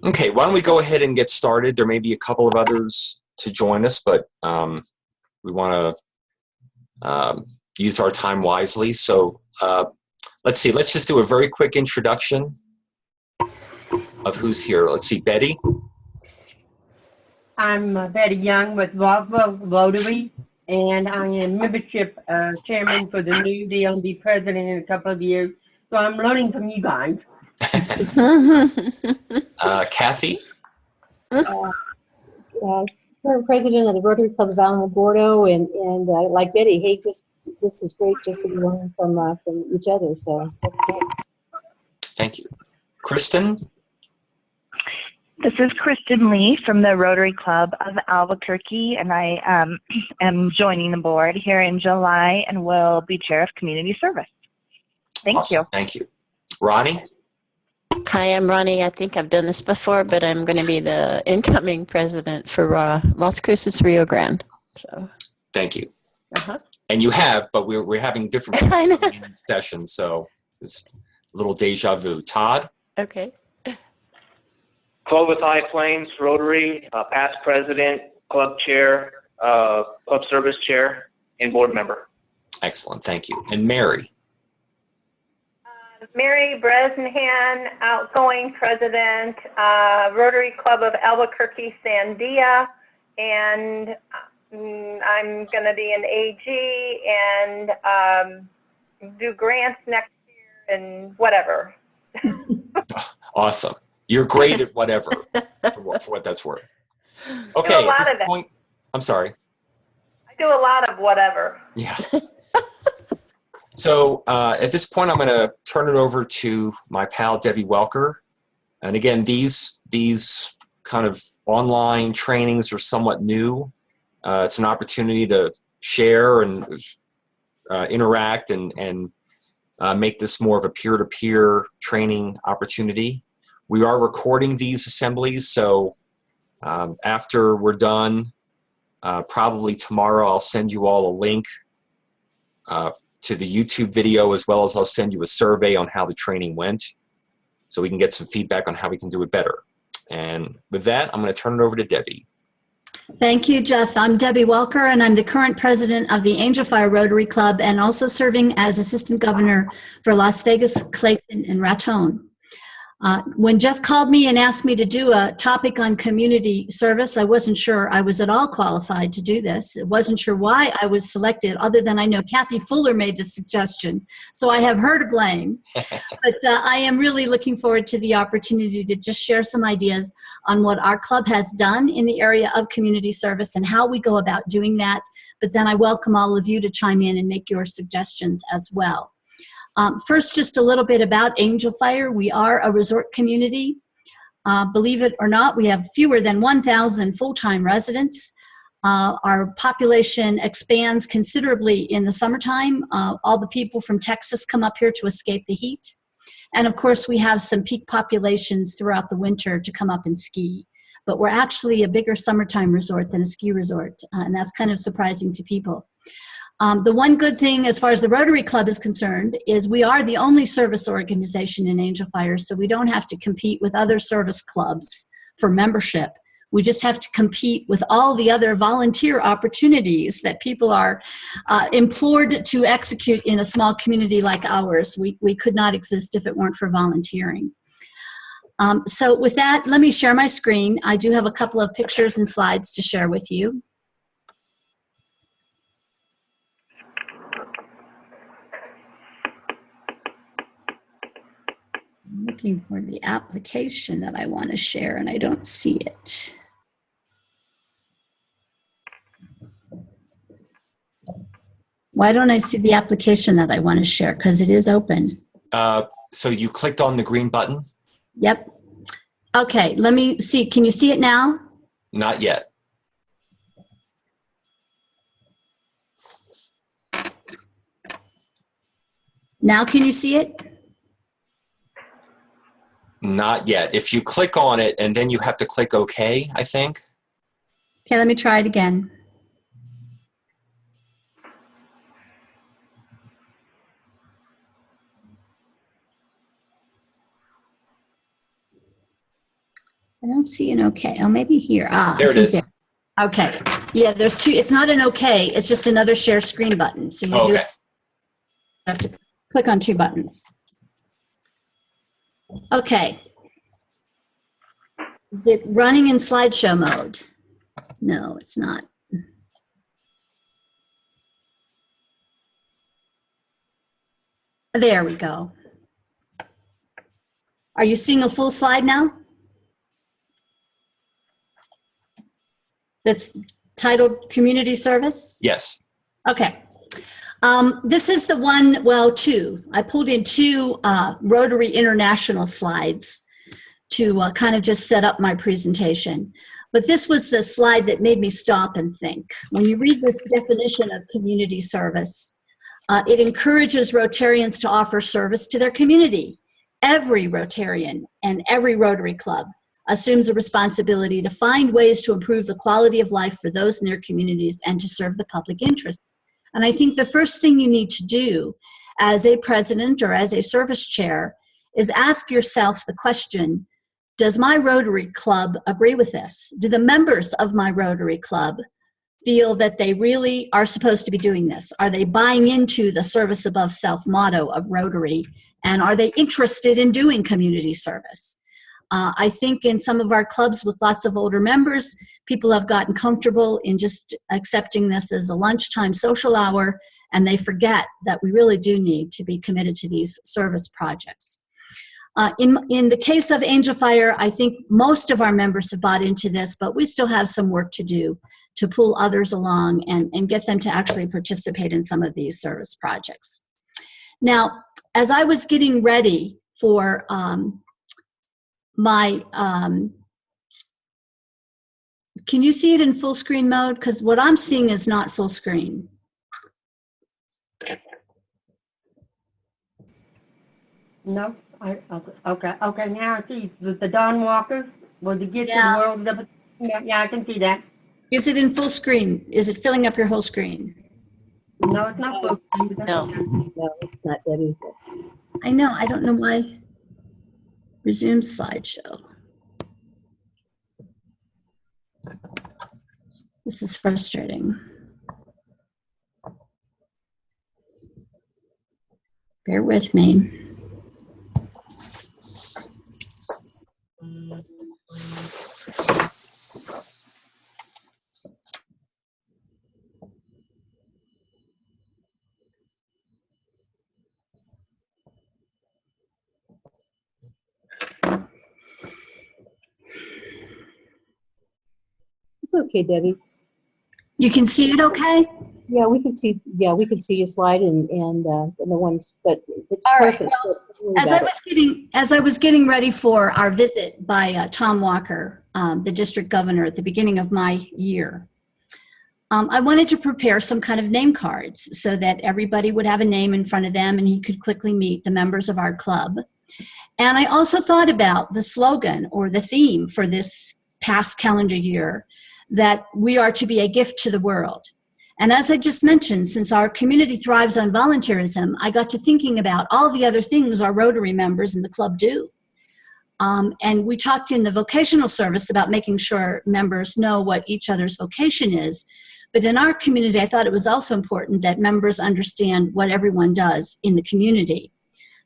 Okay, why don't we go ahead and get started? There may be a couple of others to join us, but we want to use our time wisely. So let's see. Let's just do a very quick introduction of who's here. Let's see, Betty. I'm Betty Young with Rotary, and I am membership chairman for the new deal and be president in a couple of years. So I'm learning from you guys. Kathy. Current president of the Rotary Club of Alamogordo, and like Betty, hey, this is great just to be learning from each other. So that's great. Thank you, Kristen. This is Kristen Lee from the Rotary Club of Albuquerque, and I am joining the board here in July and will be chair of community service. Thank you. Thank you. Ronnie? Hi, I'm Ronnie. I think I've done this before, but I'm going to be the incoming president for Las Cruces Rio Grande. So. Thank you. Uh-huh. And you have, but we're having different sessions, so it's a little deja vu. Todd? Okay. Clovis High Plains Rotary, past president, club chair, club service chair, and board member. Excellent, thank you. And Mary? Mary Bresnahan, outgoing president, Rotary Club of Albuquerque Sandia, and I'm going to be an AG and do grants next year and whatever. Awesome. You're great at whatever, for what that's worth. Okay, at this point, I'm sorry. I do a lot of whatever. Yeah. So at this point, I'm going to turn it over to my pal, Debbie Welker. And again, these kind of online trainings are somewhat new. It's an opportunity to share and interact and make this more of a peer-to-peer training opportunity. We are recording these assemblies, so after we're done, probably tomorrow, I'll send you all a link to the YouTube video, as well as I'll send you a survey on how the training went, so we can get some feedback on how we can do it better. And with that, I'm going to turn it over to Debbie. Thank you, Jeff. I'm Debbie Welker, and I'm the current president of the Angel Fire Rotary Club and also serving as assistant governor for Las Vegas, Clayton, and Raton. When Jeff called me and asked me to do a topic on community service, I wasn't sure I was at all qualified to do this. I wasn't sure why I was selected, other than I know Kathy Fuller made the suggestion, so I have her to blame. But I am really looking forward to the opportunity to just share some ideas on what our club has done in the area of community service and how we go about doing that. But then I welcome all of you to chime in and make your suggestions as well. First, just a little bit about Angel Fire. We are a resort community. Believe it or not, we have fewer than 1,000 full-time residents. Our population expands considerably in the summertime. All the people from Texas come up here to escape the heat. And of course, we have some peak populations throughout the winter to come up and ski. But we're actually a bigger summertime resort than a ski resort, and that's kind of surprising to people. The one good thing as far as the Rotary Club is concerned is we are the only service organization in Angel Fire, so we don't have to compete with other service clubs for membership. We just have to compete with all the other volunteer opportunities that people are implored to execute in a small community like ours. We could not exist if it weren't for volunteering. So with that, let me share my screen. I do have a couple of pictures and slides to share with you. I'm looking for the application that I want to share and I don't see it. Why don't I see the application that I want to share? Because it is open. So you clicked on the green button? Yep. Okay, let me see. Can you see it now? Not yet. Now can you see it? Not yet. If you click on it and then you have to click OK, I think. Okay, let me try it again. I don't see an okay. Oh, maybe here. Ah, There I it think is. there. Okay. Yeah, there's two. It's not an okay. It's just another share screen button. So you Oh, do okay. have to click on two buttons. Okay. Is it running in slideshow mode? No, it's not. There we go. Are you seeing a full slide now? That's titled Community Service? Yes. Okay. This is the one, well, two. I pulled in two Rotary International slides to kind of just set up my presentation. But this was the slide that made me stop and think. When you read this definition of community service, it encourages Rotarians to offer service to their community. Every Rotarian and every Rotary Club assumes a responsibility to find ways to improve the quality of life for those in their communities and to serve the public interest. And I think the first thing you need to do as a president or as a service chair is ask yourself the question, does my Rotary Club agree with this? Do the members of my Rotary Club feel that they really are supposed to be doing this? Are they buying into the service above self motto of Rotary? And are they interested in doing community service? I think in some of our clubs with lots of older members, people have gotten comfortable in just accepting this as a lunchtime social hour, and they forget that we really do need to be committed to these service projects. In the case of Angel Fire, I think most of our members have bought into this, but we still have some work to do to pull others along and get them to actually participate in some of these service projects. Now, as I was getting ready for can you see it in full screen mode? Because what I'm seeing is not full screen. No, okay, now I see the Don Walkers, was the gift of Yeah. the world. Yeah, I can see that. Is it in full screen? Is it filling up your whole screen? No, it's not full screen. No. No, it's not that easy. I know, I don't know why. Resume slideshow. This is frustrating. Bear with me. It's okay, Debbie. You can see it okay? Yeah, we can see. Yeah, we can see your slide and the ones, but it's All right, perfect. As I was getting ready for our visit by Tom Walker, the district governor, at the beginning of my year, I wanted to prepare some kind of name cards so that everybody would have a name in front of them and he could quickly meet the members of our club. And I also thought about the slogan or the theme for this past calendar year, that we are to be a gift to the world. And as I just mentioned, since our community thrives on volunteerism, I got to thinking about all the other things our Rotary members in the club do. And we talked in the vocational service about making sure members know what each other's vocation is. But in our community, I thought it was also important that members understand what everyone does in the community.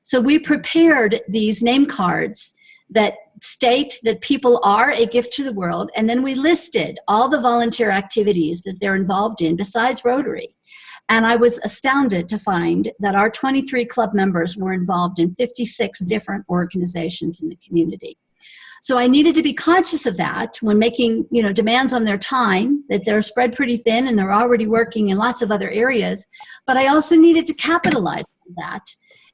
So we prepared these name cards that state that people are a gift to the world, and then we listed all the volunteer activities that they're involved in besides Rotary. And I was astounded to find that our 23 club members were involved in 56 different organizations in the community. So I needed to be conscious of that when making, demands on their time, that they're spread pretty thin and they're already working in lots of other areas. But I also needed to capitalize on that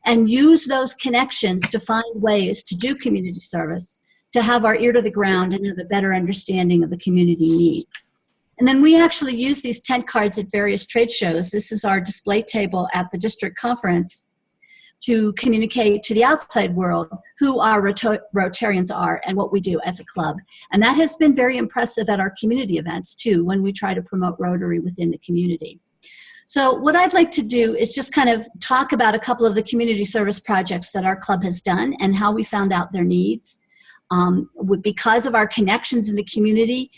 and use those connections to find ways to do community service, to have our ear to the ground and have a better understanding of the community need. And then we actually use these tent cards at various trade shows. This is our display table at the district conference to communicate to the outside world who our Rotarians are and what we do as a club. And that has been very impressive at our community events too, when we try to promote Rotary within the community. So what I'd like to do is just kind of talk about a couple of the community service projects that our club has done and how we found out their needs. Because of our connections in the community,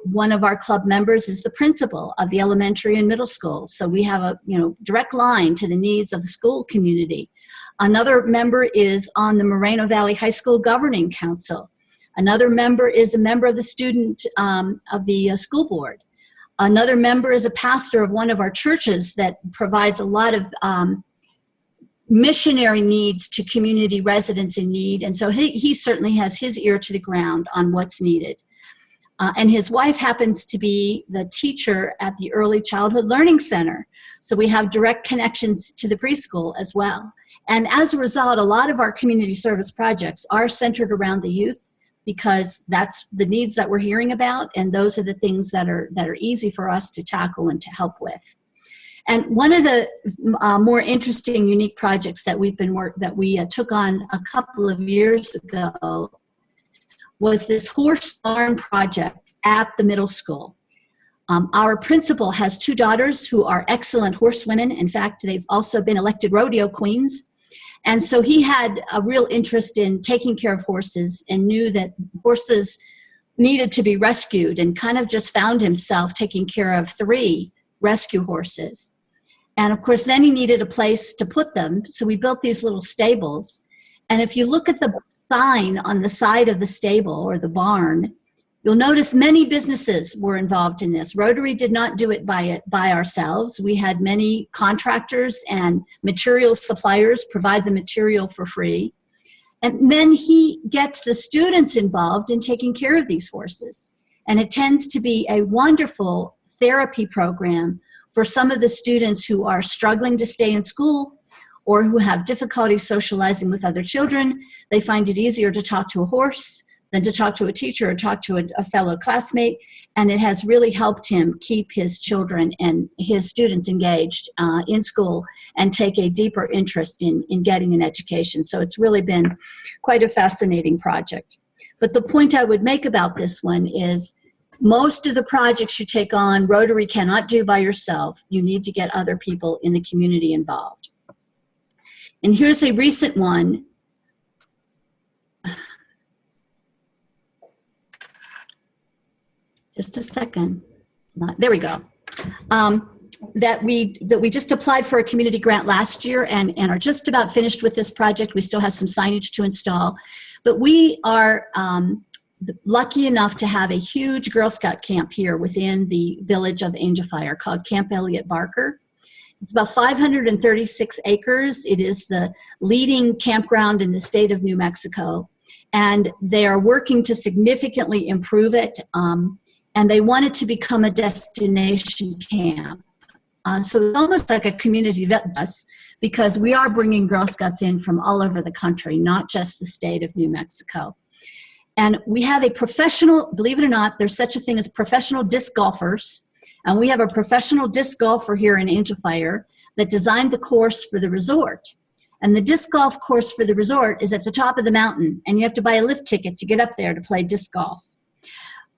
one of our club members is the principal of the elementary and middle schools. So we have a direct line to the needs of the school community. Another member is on the Moreno Valley High School Governing Council. Another member is a member of the student of the school board. Another member is a pastor of one of our churches that provides a lot of missionary needs to community residents in need. And so he certainly has his ear to the ground on what's needed. And his wife happens to be the teacher at the Early Childhood Learning Center. So we have direct connections to the preschool as well. And as a result, a lot of our community service projects are centered around the youth, because that's the needs that we're hearing about, and those are the things that are easy for us to tackle and to help with. And one of the more interesting, unique projects that we took on a couple of years ago was this horse barn project at the middle school. Our principal has 2 daughters who are excellent horsewomen. In fact, they've also been elected rodeo queens. And so he had a real interest in taking care of horses and knew that horses needed to be rescued, and kind of just found himself taking care of 3 rescue horses. And of course, then he needed a place to put them. So we built these little stables. And if you look at the sign on the side of the stable or the barn, you'll notice many businesses were involved in this. Rotary did not do it by ourselves. We had many contractors and material suppliers provide the material for free. And then he gets the students involved in taking care of these horses. And it tends to be a wonderful therapy program for some of the students who are struggling to stay in school or who have difficulty socializing with other children. They find it easier to talk to a horse than to talk to a teacher or talk to a fellow classmate. And it has really helped him keep his children and his students engaged in school and take a deeper interest in getting an education. So it's really been quite a fascinating project. But the point I would make about this one is most of the projects you take on, Rotary cannot do by yourself. You need to get other people in the community involved. And here's a recent one. Just a second. There we go. That we just applied for a community grant last year and are just about finished with this project. We still have some signage to install, but we are lucky enough to have a huge Girl Scout camp here within the village of Angel Fire called Camp Elliott Barker. It's about 536 acres. It is the leading campground in the state of New Mexico, and they are working to significantly improve it. And they want it to become a destination camp. So it's almost like a community vet bus, because we are bringing Girl Scouts in from all over the country, not just the state of New Mexico. And we have a professional, believe it or not, there's such a thing as professional disc golfers. And we have a professional disc golfer here in Angel Fire that designed the course for the resort. And the disc golf course for the resort is at the top of the mountain, and you have to buy a lift ticket to get up there to play disc golf.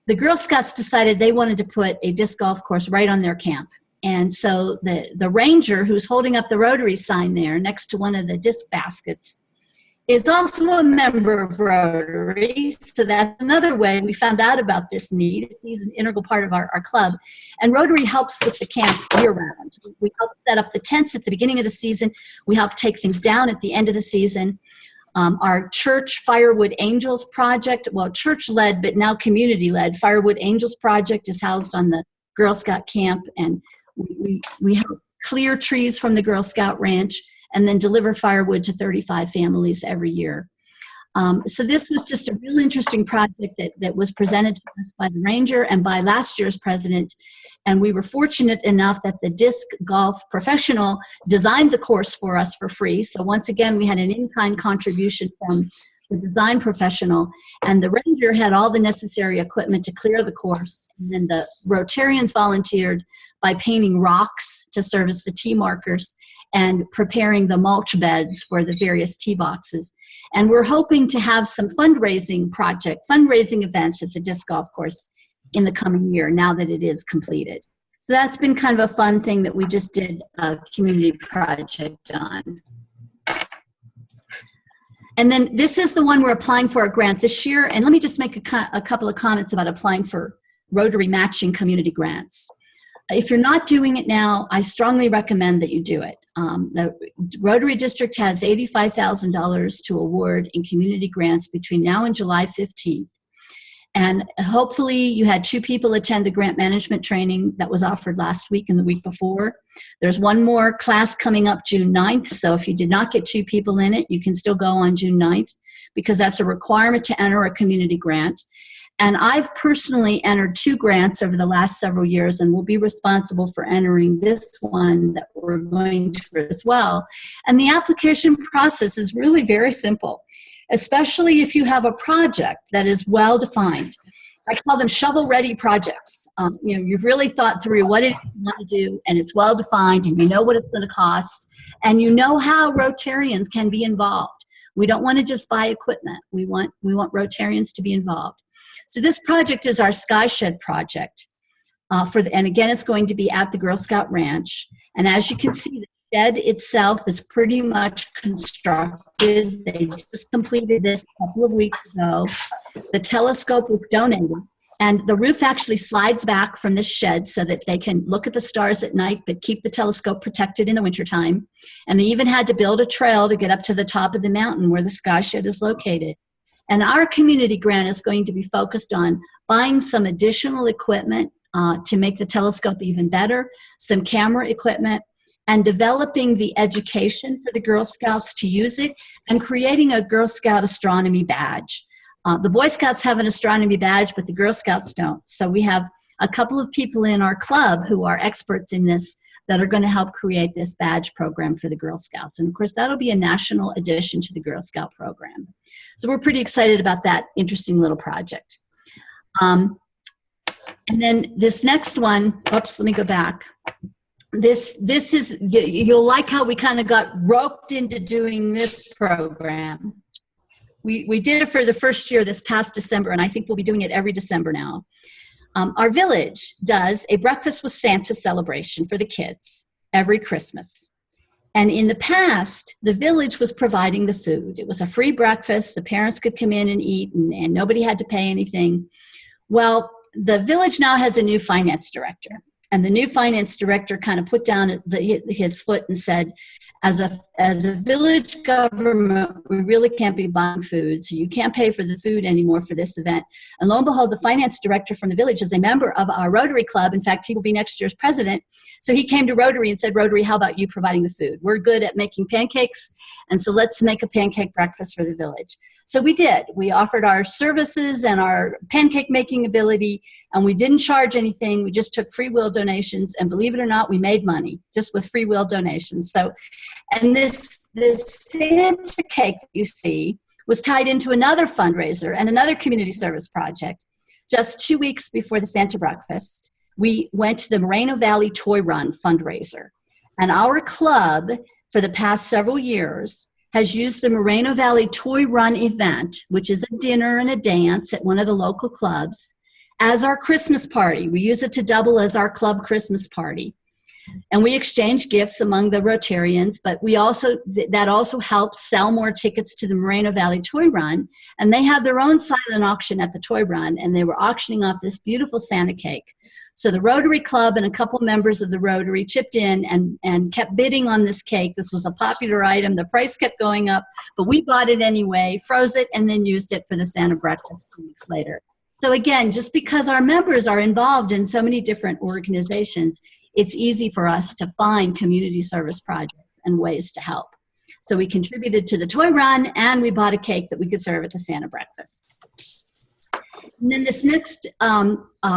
The Girl Scouts decided they wanted to put a disc golf course right on their camp. And so the ranger who's holding up the Rotary sign there next to one of the disc baskets is also a member of Rotary. So that's another way we found out about this need. He's an integral part of our club. And Rotary helps with the camp year-round. We help set up the tents at the beginning of the season. We help take things down at the end of the season. Our church Firewood Angels project, well, church-led but now community-led, Firewood Angels project is housed on the Girl Scout camp, and we help clear trees from the Girl Scout ranch and then deliver firewood to 35 families every year. So this was just a real interesting project that was presented to us by the ranger and by last year's president. And we were fortunate enough that the disc golf professional designed the course for us for free. So once again, we had an in-kind contribution from the design professional, and the ranger had all the necessary equipment to clear the course. And then the Rotarians volunteered by painting rocks to serve as the tee markers and preparing the mulch beds for the various tee boxes. And we're hoping to have some fundraising events at the disc golf course in the coming year, now that it is completed. So that's been kind of a fun thing that we just did a community project on. And then this is the one we're applying for a grant this year. And let me just make a couple of comments about applying for Rotary matching community grants. If you're not doing it now, I strongly recommend that you do it. The Rotary District has $85,000 to award in community grants between now and July 15th. And hopefully you had 2 people attend the grant management training that was offered last week and the week before. There's one more class coming up June 9th. So if you did not get 2 people in it, you can still go on June 9th because that's a requirement to enter a community grant. And I've personally entered 2 grants over the last several years and will be responsible for entering this one that we're going to as well. And the application process is really very simple, especially if you have a project that is well defined. I call them shovel-ready projects. You've really thought through what it you want to do, and it's well defined, and you know what it's going to cost, and you know how Rotarians can be involved. We don't want to just buy equipment. We want Rotarians to be involved. So this project is our Sky Shed project. And again, it's going to be at the Girl Scout Ranch. And as you can see, the shed itself is pretty much constructed. They just completed this a couple of weeks ago. The telescope was donated. And the roof actually slides back from this shed so that they can look at the stars at night, but keep the telescope protected in the wintertime. And they even had to build a trail to get up to the top of the mountain where the Sky Shed is located. And our community grant is going to be focused on buying some additional equipment to make the telescope even better, some camera equipment, and developing the education for the Girl Scouts to use it, and creating a Girl Scout astronomy badge. The Boy Scouts have an astronomy badge, but the Girl Scouts don't. So we have a couple of people in our club who are experts in this that are going to help create this badge program for the Girl Scouts. And of course, that'll be a national addition to the Girl Scout program. So we're pretty excited about that interesting little project. And then this next one, oops, let me go back. This is, you'll like how we kind of got roped into doing this program. We did it for the first year this past December, and I think we'll be doing it every December now. Our village does a Breakfast with Santa celebration for the kids every Christmas. And in the past, the village was providing the food. It was a free breakfast. The parents could come in and eat, and nobody had to pay anything. Well, the village now has a new finance director. And the new finance director kind of put down his foot and said, as a village government, we really can't be buying food, so you can't pay for the food anymore for this event. And lo and behold, the finance director from the village is a member of our Rotary Club. In fact, he will be next year's president. So he came to Rotary and said, Rotary, how about you providing the food? We're good at making pancakes, and so let's make a pancake breakfast for the village. So we did. We offered our services and our pancake making ability, and we didn't charge anything. We just took free will donations, and believe it or not, we made money just with free will donations. So, and this Santa cake you see was tied into another fundraiser and another community service project. Just 2 weeks before the Santa breakfast, we went to the Moreno Valley Toy Run fundraiser. And our club, for the past several years, has used the Moreno Valley Toy Run event, which is a dinner and a dance at one of the local clubs, as our Christmas party. We use it to double as our club Christmas party. And we exchange gifts among the Rotarians, but we also, that also helps sell more tickets to the Moreno Valley Toy Run. And they have their own silent auction at the Toy Run, and they were auctioning off this beautiful Santa cake. So the Rotary Club and a couple members of the Rotary chipped in and kept bidding on this cake. This was a popular item. The price kept going up, but we bought it anyway, froze it, and then used it for the Santa breakfast 2 weeks later. So again, just because our members are involved in so many different organizations, it's easy for us to find community service projects and ways to help. So we contributed to the Toy Run, and we bought a cake that we could serve at the Santa breakfast. And then this next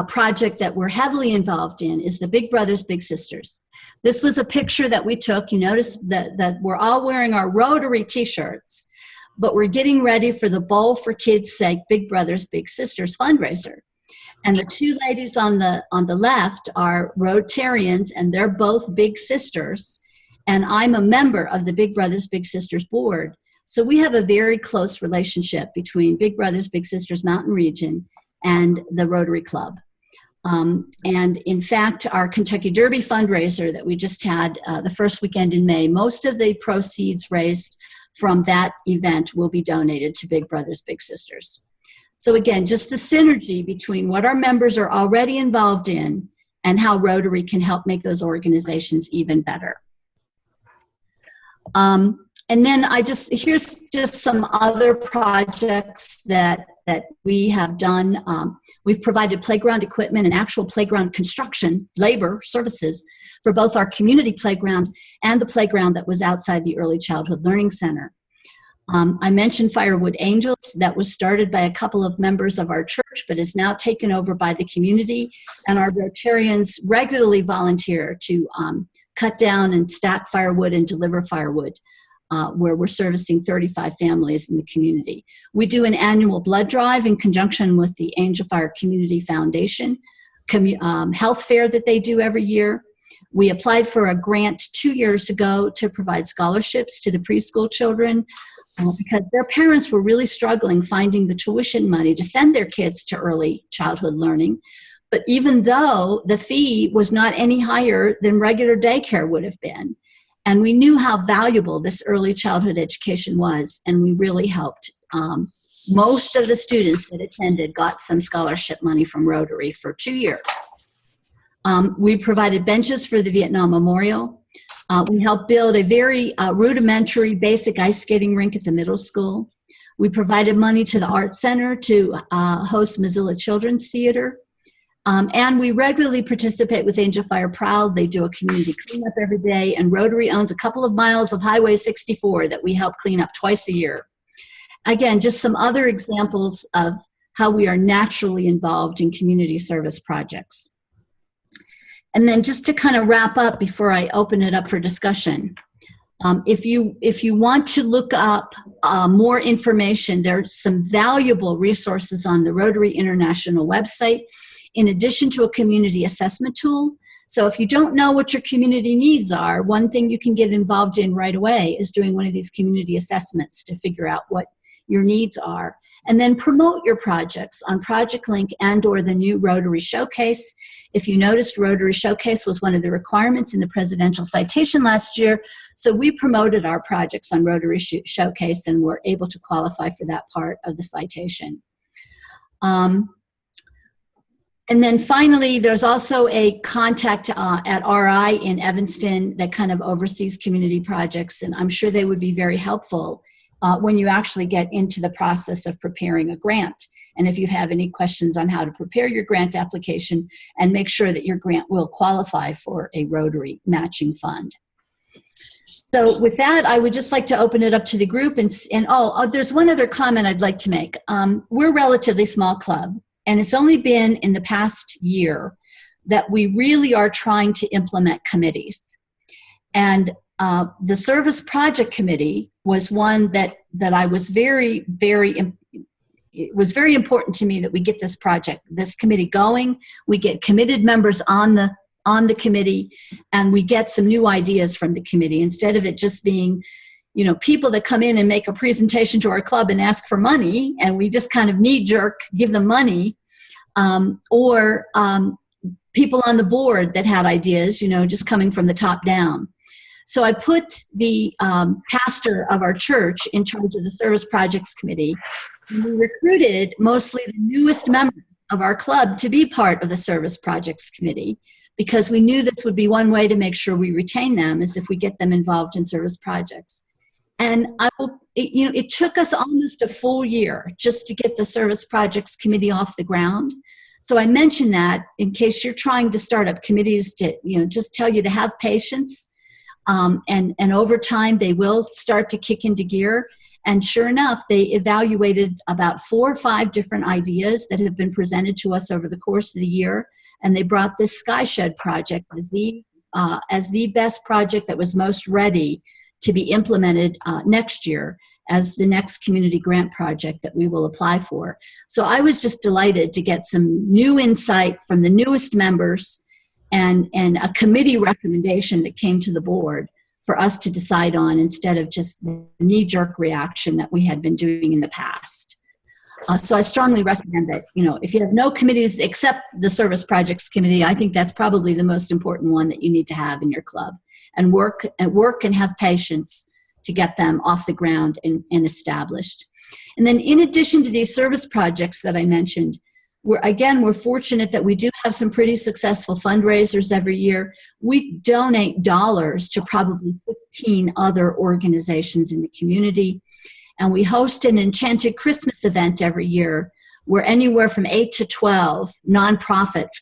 project that we're heavily involved in is the Big Brothers Big Sisters. This was a picture that we took. You notice that we're all wearing our Rotary t-shirts, but we're getting ready for the Bowl for Kids' Sake Big Brothers Big Sisters fundraiser. And the two ladies on the left are Rotarians, and they're both big sisters. And I'm a member of the Big Brothers Big Sisters board. So we have a very close relationship between Big Brothers Big Sisters Mountain Region and the Rotary Club. And in fact, our Kentucky Derby fundraiser that we just had the first weekend in May, most of the proceeds raised from that event will be donated to Big Brothers Big Sisters. So again, just the synergy between what our members are already involved in and how Rotary can help make those organizations even better. And then here's just some other projects that we have done. We've provided playground equipment and actual playground construction, labor services for both our community playground and the playground that was outside the Early Childhood Learning Center. I mentioned Firewood Angels. That was started by a couple of members of our church, but is now taken over by the community. And our Rotarians regularly volunteer to cut down and stack firewood and deliver firewood, where we're servicing 35 families in the community. We do an annual blood drive in conjunction with the Angel Fire Community Foundation health fair that they do every year. We applied for a grant 2 years ago to provide scholarships to the preschool children because their parents were really struggling finding the tuition money to send their kids to early childhood learning. But even though the fee was not any higher than regular daycare would have been, and we knew how valuable this early childhood education was, and we really helped. Most of the students that attended got some scholarship money from Rotary for 2 years. We provided benches for the Vietnam Memorial. We helped build a very rudimentary basic ice skating rink at the middle school. We provided money to the Art Center to host Missoula Children's Theater. And we regularly participate with Angel Fire Proud. They do a community cleanup every day, and Rotary owns a couple of miles of Highway 64 that we help clean up twice a year. Again, just some other examples of how we are naturally involved in community service projects. And then just to kind of wrap up before I open it up for discussion, if you want to look up more information, there's some valuable resources on the Rotary International website, in addition to a community assessment tool. So if you don't know what your community needs are, one thing you can get involved in right away is doing one of these community assessments to figure out what your needs are. And then promote your projects on Project Link and or the new Rotary Showcase. If you noticed, Rotary Showcase was one of the requirements in the presidential citation last year. So we promoted our projects on Rotary Showcase and were able to qualify for that part of the citation. And then finally, there's also a contact at RI in Evanston that kind of oversees community projects, and I'm sure they would be very helpful when you actually get into the process of preparing a grant. And if you have any questions on how to prepare your grant application and make sure that your grant will qualify for a Rotary matching fund. So with that, I would just like to open it up to the group. And there's one other comment I'd like to make. We're a relatively small club. And it's only been in the past year that we really are trying to implement committees. And the Service Project Committee was one that I was it was very important to me that we get this committee going. We get committed members on the committee, and we get some new ideas from the committee instead of it just being, you know, people that come in and make a presentation to our club and ask for money, and we just kind of knee-jerk give them money, or people on the board that had ideas, you know, just coming from the top down. So I put the pastor of our church in charge of the Service Projects Committee, and we recruited mostly the newest members of our club to be part of the Service Projects Committee, because we knew this would be one way to make sure we retain them, is if we get them involved in service projects. And it took us almost a full year just to get the Service Projects Committee off the ground. So I mention that in case you're trying to start up committees, to, you know, just tell you to have patience. And over time, they will start to kick into gear. And sure enough, they evaluated about 4 or 5 different ideas that have been presented to us over the course of the year. And they brought this Skyshed project as the best project that was most ready to be implemented next year as the next community grant project that we will apply for. So I was just delighted to get some new insight from the newest members and a committee recommendation that came to the board for us to decide on, instead of just the knee-jerk reaction that we had been doing in the past. So I strongly recommend that, you know, if you have no committees except the Service Projects Committee, I think that's probably the most important one that you need to have in your club. And work and have patience to get them off the ground and established. And then in addition to these service projects that I mentioned, we're fortunate that we do have some pretty successful fundraisers every year. We donate dollars to probably 15 other organizations in the community. And we host an Enchanted Christmas event every year where anywhere from 8 to 12 nonprofits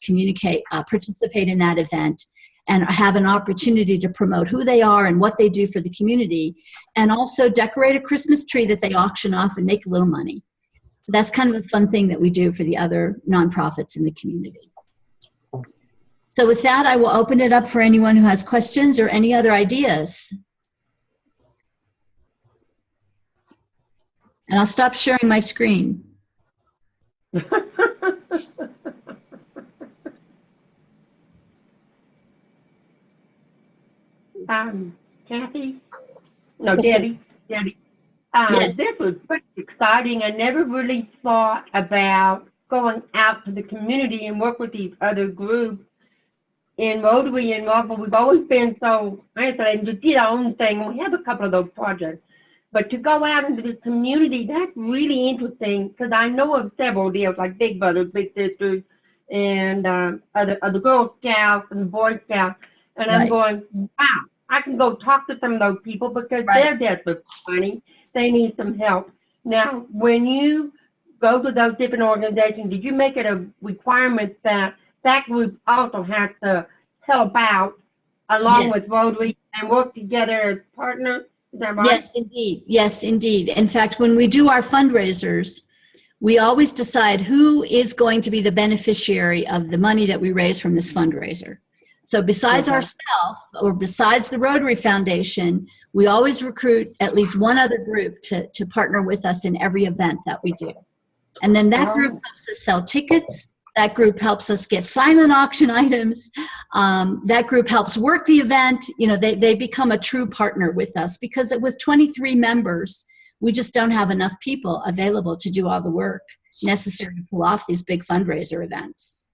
participate in that event and have an opportunity to promote who they are and what they do for the community, and also decorate a Christmas tree that they auction off and make a little money. That's kind of a fun thing that we do for the other nonprofits in the community. So with that, I will open it up for anyone who has questions or any other ideas. And I'll stop sharing my screen. Kathy? No, Yes, Debbie. Yes. This was pretty exciting. I never really thought about going out to the community and work with these other groups in Rotary and Marvel. We've always been so isolated and just did our own thing. We have a couple of those projects. But to go out into the community, that's really interesting because I know of several deals like Big Brothers, Big Sisters, and other Girl Scouts and Boy Scouts. And I'm going, wow, I can go talk to some of those people because they're desperate for money. They need some help. Now, when you go to those different organizations, did you make it a requirement that that group also has to help out along with Rotary and work together as partners? Is that right? Yes, indeed. Yes, indeed. In fact, when we do our fundraisers, we always decide who is going to be the beneficiary of the money that we raise from this fundraiser. So besides ourselves or besides the Rotary Foundation, we always recruit at least one other group to partner with us in every event that we do. And then that group helps us sell tickets. That group helps us get silent auction items. That group helps work the event. You know, they become a true partner with us because with 23 members, we just don't have enough people available to do all the work necessary to pull off these big fundraiser events.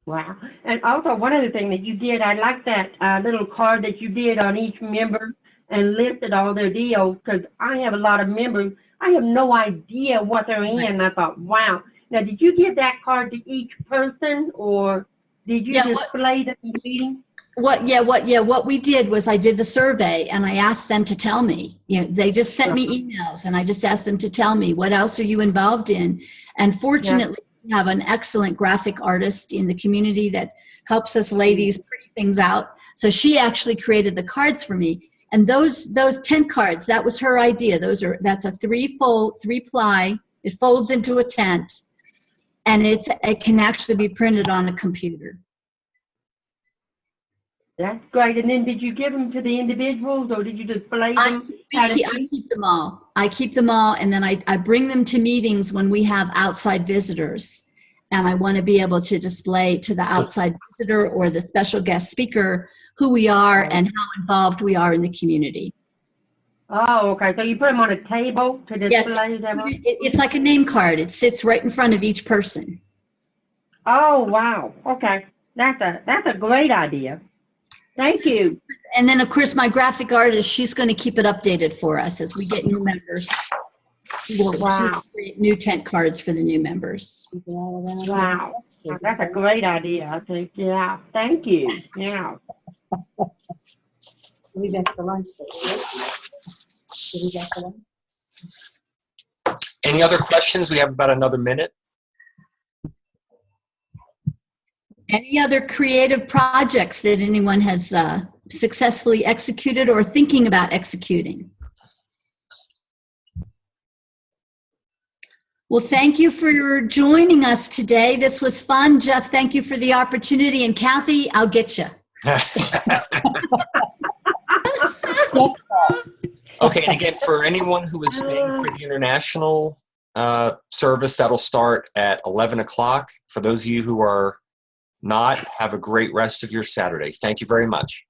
Wow. And also, one other thing that you did, I like that little card that you did on each member and listed all their deals, because I have a lot of members. I have no idea what they're in. And I thought, wow. Now, did you give that card to each person, or did you display them in the meeting? What we did was I did the survey and I asked them to tell me. You know, they just sent me emails and I just asked them to tell me, what else are you involved in? And fortunately, we have an excellent graphic artist in the community that helps us lay these pretty things out. So she actually created the cards for me. And those tent cards, that was her idea. That's a three ply. It folds into a tent, and it can actually be printed on a computer. That's great. And then did you give them to the individuals, or did you display them? I keep them all. I keep them all, and then I bring them to meetings when we have outside visitors. And I want to be able to display to the outside visitor or the special guest speaker who we are and how involved we are in the community. Oh, okay. So you put them on a table to display them? It's like a name card. It sits right in front of each person. Oh, wow. Okay. That's a great idea. Thank you. And then, of course, my graphic artist, she's going to keep it updated for us as we get new members. We'll create new tent cards for the new members. Wow. That's a great idea, I think. Yeah. Thank you. Yeah. We went for lunch today. Did we go for lunch? Any other questions? We have about another minute. Any other creative projects that anyone has successfully executed or thinking about executing? Well, thank you for joining us today. This was fun. Jeff, thank you for the opportunity. And Kathy, I'll get you. Okay, and again, for anyone who is staying for the international service, that'll start at 11 o'clock. For those of you who are not, have a great rest of your Saturday. Thank you very much.